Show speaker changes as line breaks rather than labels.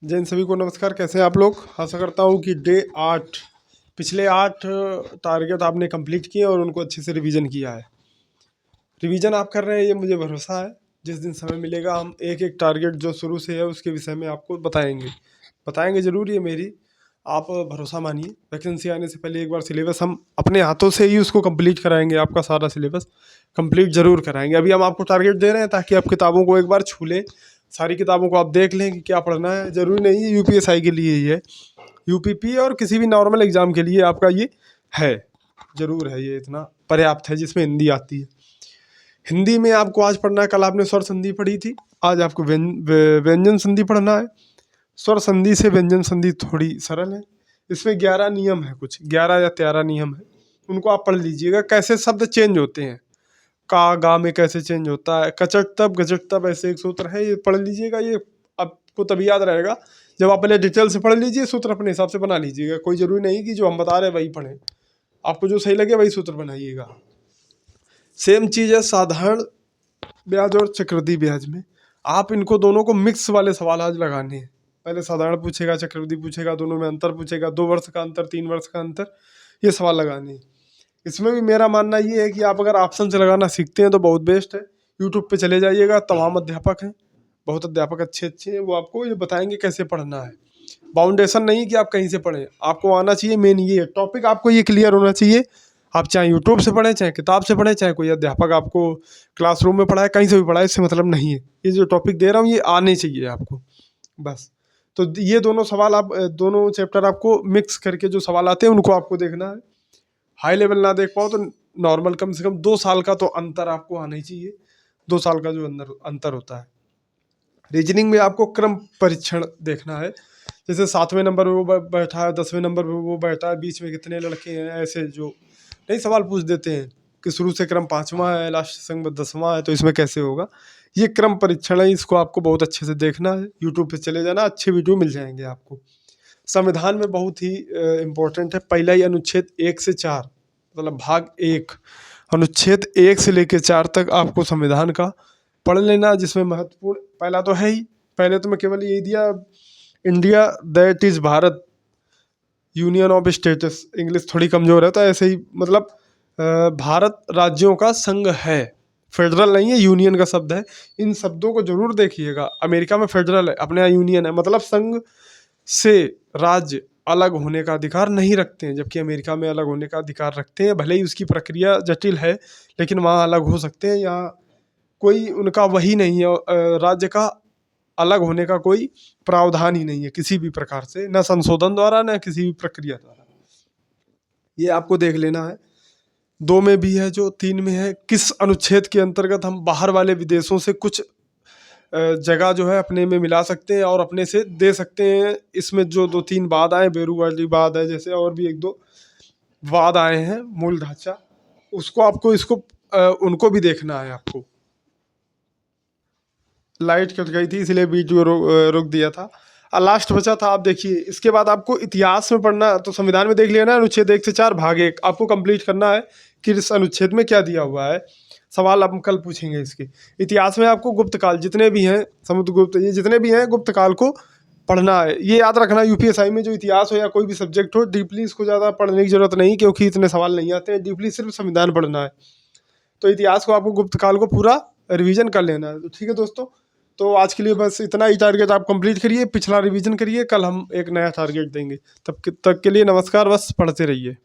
जैन सभी को नमस्कार। कैसे हैं आप लोग? आशा करता हूँ कि डे 8 पिछले 8 टारगेट आपने कंप्लीट किए और उनको अच्छे से रिवीजन किया है। रिवीजन आप कर रहे हैं, ये मुझे भरोसा है। जिस दिन समय मिलेगा हम एक एक टारगेट जो शुरू से है उसके विषय में आपको बताएंगे ज़रूर। ये मेरी आप भरोसा मानिए। वैकेंसी आने से पहले एक बार सिलेबस हम अपने हाथों से ही उसको कंप्लीट कराएंगे। आपका सारा सिलेबस कंप्लीट जरूर कराएंगे। अभी हम आपको टारगेट दे रहे हैं ताकि आप किताबों को एक बार छू लें, सारी किताबों को आप देख लें कि क्या पढ़ना है। ज़रूरी नहीं है यूपीएसआई के लिए ही है, यूपीपी और किसी भी नॉर्मल एग्जाम के लिए आपका ये है, ज़रूर है। ये इतना पर्याप्त है जिसमें हिंदी आती है। हिंदी में आपको आज पढ़ना है, कल आपने स्वर संधि पढ़ी थी, आज आपको व्यंजन संधि पढ़ना है। स्वर संधि से व्यंजन संधि थोड़ी सरल है। इसमें 11 नियम है, कुछ 11 या 13 नियम है, उनको आप पढ़ लीजिएगा। कैसे शब्द चेंज होते हैं, का गा में कैसे चेंज होता है, कचट तब गजट तब, ऐसे एक सूत्र है, ये पढ़ लीजिएगा। ये आपको तभी याद रहेगा जब आप पहले डिटेल से पढ़ लीजिए, सूत्र अपने हिसाब से बना लीजिएगा। कोई ज़रूरी नहीं कि जो हम बता रहे हैं वही पढ़ें, आपको जो सही लगे वही सूत्र बनाइएगा। सेम चीज़ है साधारण ब्याज और चक्रवृद्धि ब्याज में। आप इनको दोनों को मिक्स वाले सवाल आज लगाने हैं। पहले साधारण पूछेगा, चक्रवृद्धि पूछेगा, दोनों में अंतर पूछेगा, 2 वर्ष का अंतर, 3 वर्ष का अंतर, ये सवाल लगाने हैं। इसमें भी मेरा मानना ये है कि आप अगर ऑप्शन से लगाना सीखते हैं तो बहुत बेस्ट है। यूट्यूब पे चले जाइएगा, तमाम अध्यापक हैं, बहुत अध्यापक अच्छे अच्छे हैं, वो आपको ये बताएंगे कैसे पढ़ना है। बाउंडेशन नहीं कि आप कहीं से पढ़ें, आपको आना चाहिए। मेन ये है, टॉपिक आपको ये क्लियर होना चाहिए। आप चाहे यूट्यूब से पढ़ें, चाहे किताब से पढ़ें, चाहे कोई अध्यापक आपको क्लासरूम में पढ़ाए, कहीं से भी पढ़ाए, इससे मतलब नहीं है। ये जो टॉपिक दे रहा हूँ ये आने चाहिए आपको, बस। तो ये दोनों सवाल आप दोनों चैप्टर आपको मिक्स करके जो सवाल आते हैं उनको आपको देखना है। हाई लेवल ना देख पाओ तो नॉर्मल, कम से कम 2 साल का तो अंतर आपको आना ही चाहिए। 2 साल का जो अंतर होता है। रीजनिंग में आपको क्रम परीक्षण देखना है। जैसे 7वें नंबर पर वो बैठा है, 10वें नंबर पर वो बैठा है, बीच में कितने लड़के हैं, ऐसे जो नहीं सवाल पूछ देते हैं कि शुरू से क्रम 5वां है, लास्ट संग 10वां है, तो इसमें कैसे होगा। ये क्रम परीक्षण है, इसको आपको बहुत अच्छे से देखना है। यूट्यूब पे चले जाना, अच्छे वीडियो मिल जाएंगे आपको। संविधान में बहुत ही इम्पोर्टेंट है, पहला ही अनुच्छेद 1 से 4, मतलब भाग 1, अनुच्छेद 1 से लेकर 4 तक आपको संविधान का पढ़ लेना। जिसमें महत्वपूर्ण पहला तो है ही, पहले तो मैं केवल यही दिया, India that is Bharat, union of states. English थोड़ी कमजोर है तो ऐसे ही, मतलब भारत राज्यों का संघ है, फेडरल नहीं है, यूनियन का शब्द है। इन शब्दों को जरूर देखिएगा। अमेरिका में फेडरल है, अपने यहाँ यूनियन है, मतलब संघ से राज्य अलग होने का अधिकार नहीं रखते हैं, जबकि अमेरिका में अलग होने का अधिकार रखते हैं। भले ही उसकी प्रक्रिया जटिल है, लेकिन वहाँ अलग हो सकते हैं। यहाँ कोई उनका वही नहीं है, राज्य का अलग होने का कोई प्रावधान ही नहीं है किसी भी प्रकार से, न संशोधन द्वारा न किसी भी प्रक्रिया द्वारा। ये आपको देख लेना है। 2 में भी है, जो 3 में है, किस अनुच्छेद के अंतर्गत हम बाहर वाले विदेशों से कुछ जगह जो है अपने में मिला सकते हैं और अपने से दे सकते हैं। इसमें जो 2-3 वाद आए, बेरूवाली वाद है जैसे, और भी 1-2 वाद आए हैं, मूल ढांचा, उसको आपको उनको भी देखना है आपको। लाइट कट गई थी इसलिए वीडियो रोक दिया था, और लास्ट बचा था। आप देखिए, इसके बाद आपको इतिहास में पढ़ना, तो संविधान में देख लिया ना, अनुच्छेद 1 से 4 भाग 1 आपको कंप्लीट करना है कि इस अनुच्छेद में क्या दिया हुआ है। सवाल हम कल पूछेंगे इसके। इतिहास में आपको गुप्त काल जितने भी हैं, समुद्रगुप्त, ये जितने भी हैं, गुप्त काल को पढ़ना है। ये याद रखना, यूपीएसआई में जो इतिहास हो या कोई भी सब्जेक्ट हो, डीपली इसको ज़्यादा पढ़ने की जरूरत नहीं, क्योंकि इतने सवाल नहीं आते हैं। डीपली सिर्फ संविधान पढ़ना है। तो इतिहास को आपको, गुप्त काल को पूरा रिवीजन कर लेना है। तो ठीक है दोस्तों, तो आज के लिए बस इतना ही टारगेट आप कंप्लीट करिए, पिछला रिवीजन करिए, कल हम एक नया टारगेट देंगे। तब तक के लिए नमस्कार, बस पढ़ते रहिए।